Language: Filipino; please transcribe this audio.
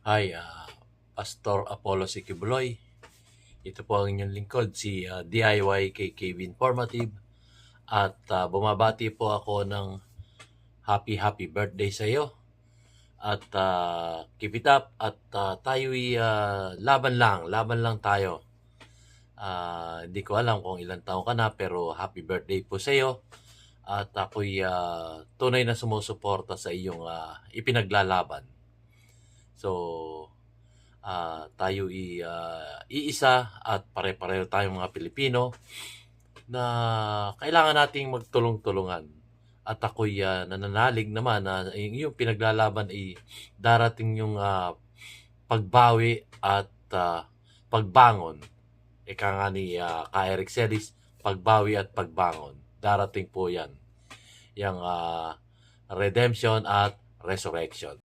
Hi, Pastor Apollo Sikibuloy. Ito po ang inyong lingkod, si DIY KKB Informative. At bumabati po ako ng happy birthday sa iyo. At keep it up at tayo'y laban lang tayo. Hindi ko alam kung ilang taon ka na pero happy birthday po sa iyo. At ako'y tunay na sumusuporta sa iyong ipinaglalaban. So, tayo iisa at pare-pareho tayong mga Pilipino na kailangan nating magtulong-tulungan. At ako'y nananalig naman na yung pinaglalaban ay darating yung pagbawi at pagbangon. Ika nga ni Ka Eric Celis, pagbawi at pagbangon. Darating po yan. Yung redemption at resurrection.